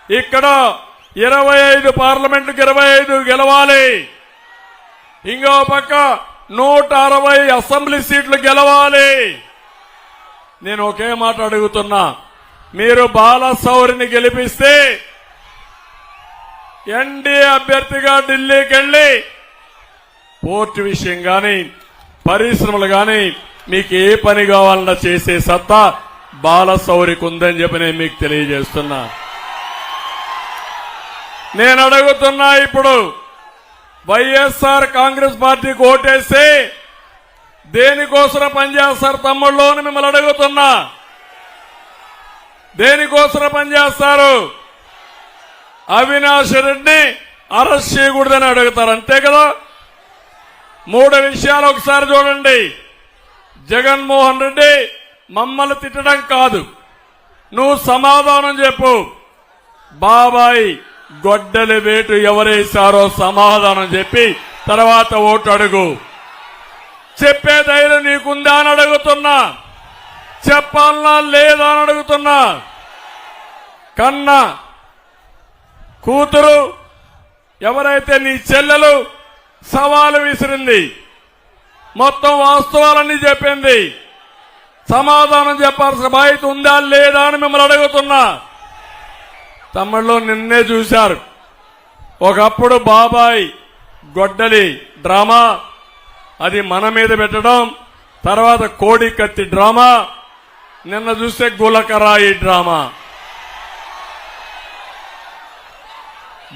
ఇక్కడ 25 పార్లమెంటుకు 25 గెలవాలి. ఇంకో పక్క 160 అసెంబ్లీ సీట్లు గెలవాలి. నేను ఒకే మాట అడుగుతున్నా, మీరు బాలశౌరిని గెలిపిస్తే ఎన్డీఏ అభ్యర్థిగా ఢిల్లీకి వెళ్లి పోర్టు విషయం గాని పరిశ్రమలు గాని మీకు ఏ పని కావాలన్నా చేసే సత్తా బాలశౌరికి ఉందని చెప్పి నేను మీకు తెలియజేస్తున్నా. నేను అడుగుతున్నా, ఇప్పుడు వైఎస్ఆర్ కాంగ్రెస్ పార్టీకి ఓటేస్తే దేనికోసం పనిచేస్తారు తమ్ముళ్ళు అని మిమ్మల్ని అడుగుతున్నా. దేనికోసం పనిచేస్తారు? అవినాష్ రెడ్డిని అరెస్ట్ చేయకూడదని అడుగుతారు, అంతే కదా. 3 విషయాలు ఒకసారి చూడండి. జగన్మోహన్ రెడ్డి మమ్మల్ని తిట్టడం కాదు, నువ్వు సమాధానం చెప్పు. బాబాయ్ గొడ్డలి వేటు ఎవరేశారో సమాధానం చెప్పి తర్వాత ఓటు అడుగు. చెప్పే ధైర్యం నీకుందా అని అడుగుతున్నా. చెప్పాలనా లేదా అని అడుగుతున్నా. కన్నా కూతురు ఎవరైతే నీ చెల్లెలు సవాలు విసిరింది, మొత్తం వాస్తవాలన్నీ చెప్పింది, సమాధానం చెప్పాల్సిన బాధ్యత ఉందా లేదా అని మిమ్మల్ని అడుగుతున్నా. తమిళలో నిన్నే చూశారు. ఒకప్పుడు బాబాయ్ గొడ్డలి డ్రామా, అది మన మీద పెట్టడం, తర్వాత కోడి కత్తి డ్రామా, నిన్న చూస్తే గులకరాయి డ్రామా.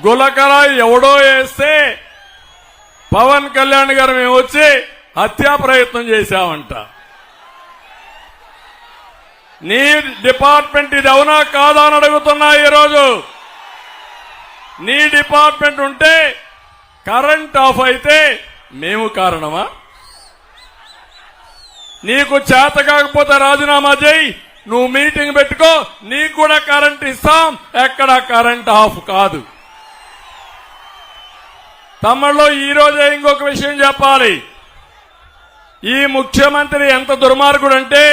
గులకరాయి ఎవడో వేస్తే పవన్ కళ్యాణ్ గారు మేము వచ్చి హత్యా ప్రయత్నం చేశామంట. నీ డిపార్ట్మెంట్ ఇది అవునా కాదా అని అడుగుతున్నా. ఈరోజు నీ డిపార్ట్మెంట్ ఉంటే కరెంట్ ఆఫ్ అయితే మేము కారణమా? నీకు చేత కాకపోతే రాజీనామా చేయి, నువ్వు మీటింగ్ పెట్టుకో, నీకు కూడా కరెంట్ ఇస్తాం. ఎక్కడ కరెంట్ ఆఫ్ కాదు. తమిళలో ఈ రోజే ఇంకొక విషయం చెప్పాలి. ఈ ముఖ్యమంత్రి ఎంత దుర్మార్గుడంటే,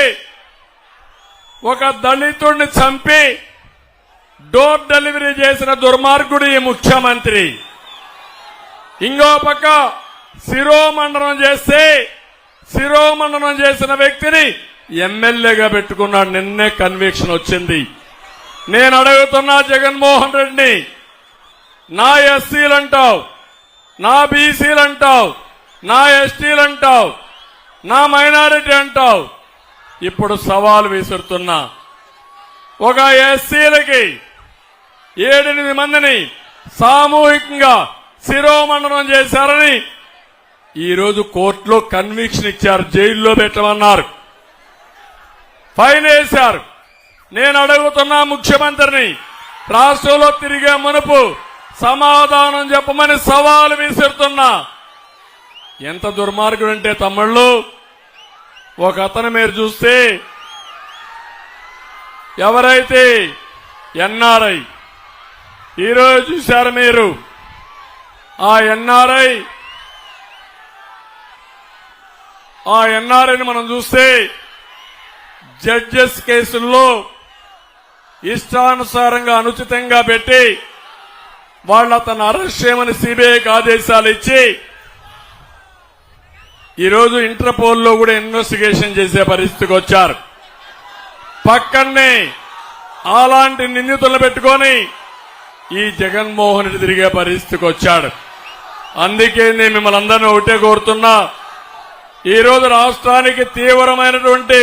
ఒక దళితుడిని చంపి డోర్ డెలివరీ చేసిన దుర్మార్గుడు ఈ ముఖ్యమంత్రి. ఇంకో పక్క శిరోమండనం చేసిన వ్యక్తిని ఎమ్మెల్యేగా పెట్టుకున్నాడు. నిన్నే కన్విక్షన్ వచ్చింది. నేను అడుగుతున్నా జగన్మోహన్ రెడ్డిని, నా ఎస్సీలంటావు, నా బీసీలంటావు, నా ఎస్టీలంటావు, నా మైనారిటీ అంటావు. ఇప్పుడు సవాలు విసురుతున్నా. ఒక ఎస్సీలకి 7-8 మందిని సామూహికంగా శిరోమండనం చేశారని ఈరోజు కోర్టులో కన్విక్షన్ ఇచ్చారు, జైల్లో పెట్టమన్నారు, ఫైన్ వేశారు. నేను అడుగుతున్నా ముఖ్యమంత్రిని, రాష్ట్రంలో తిరిగే మునుపు సమాధానం చెప్పమని సవాలు విసురుతున్నా. ఎంత దుర్మార్గుడంటే తమ్ముళ్ళు, ఒక అతను మీరు చూస్తే ఎవరైతే ఎన్ఆర్ఐ ఈరోజు చూశారు మీరు, ఆ ఎన్ఆర్ఐని మనం చూస్తే జడ్జెస్ కేసుల్లో ఇష్టానుసారంగా అనుచితంగా పెట్టి వాళ్ళు అతను అరెస్ట్ చేయమని సిబిఐకి ఆదేశాలు ఇచ్చి ఈరోజు ఇంటర్పోల్లో కూడా ఇన్వెస్టిగేషన్ చేసే పరిస్థితికి వచ్చారు. పక్కనే అలాంటి నిందితులను పెట్టుకొని ఈ జగన్మోహన్ రెడ్డి తిరిగే పరిస్థితికి వచ్చాడు. అందుకే నేను మిమ్మల్ని అందరినీ ఒకటే కోరుతున్నా, ఈరోజు రాష్ట్రానికి తీవ్రమైనటువంటి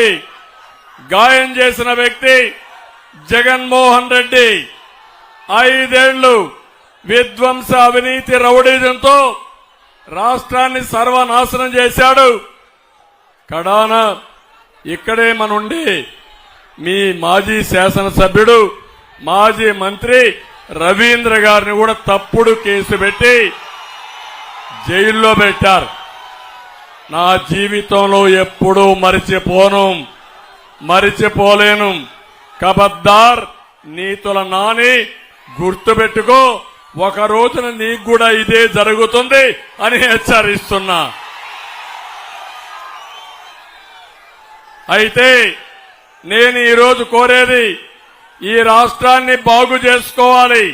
గాయం చేసిన వ్యక్తి జగన్మోహన్ రెడ్డి. 5 ఏళ్లు విధ్వంస అవినీతి రౌడీజంతో రాష్ట్రాన్ని సర్వనాశనం చేశాడు. కడాన ఇక్కడే మనుండి మీ మాజీ శాసనసభ్యుడు, మాజీ మంత్రి రవీంద్ర గారిని కూడా తప్పుడు కేసు పెట్టి జైల్లో పెట్టారు. నా జీవితంలో ఎప్పుడూ మరిచిపోలేను. కబద్దార్ నీతుల నాని, గుర్తుపెట్టుకో, ఒక రోజున నీకు కూడా ఇదే జరుగుతుంది అని హెచ్చరిస్తున్నా. అయితే నేను ఈరోజు కోరేది, ఈ రాష్ట్రాన్ని బాగు చేసుకోవాలి,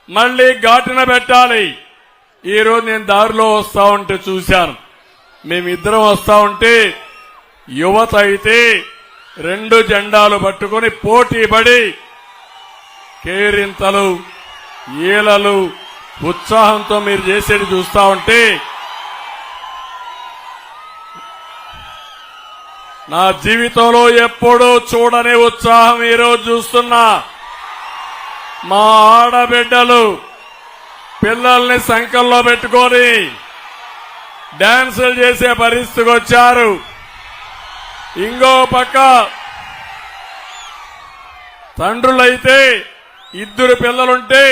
మళ్లీ ఘాటున పెట్టాలి. ఈరోజు నేను దారిలో వస్తా ఉంటే చూశాను, మేమిద్దరం వస్తా ఉంటే యువత అయితే 2 జెండాలు పట్టుకుని పోటీ పడి కేరింతలు ఈలలు ఉత్సాహంతో మీరు చేసేది చూస్తా ఉంటే నా జీవితంలో ఎప్పుడూ చూడని ఉత్సాహం ఈరోజు చూస్తున్నా. మా ఆడబిడ్డలు పిల్లల్ని సంకల్లో పెట్టుకొని డాన్సులు చేసే పరిస్థితికి వచ్చారు. ఇంకో పక్క తండ్రులైతే 2 పిల్లలుంటే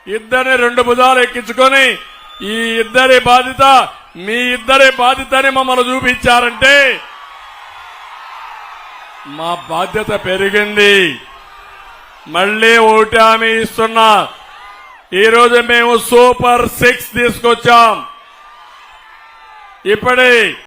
ఇద్దరిని 2 భుజాలు ఎక్కించుకొని ఈ ఇద్దరి బాధ్యత మీ ఇద్దరి బాధ్యతని మమ్మల్ని చూపించారంటే మా బాధ్యత పెరిగింది. మళ్లీ ఒకటి హామీ ఇస్తున్నా, ఈరోజు మేము సూపర్ 6 తీసుకొచ్చాం. ఇప్పుడే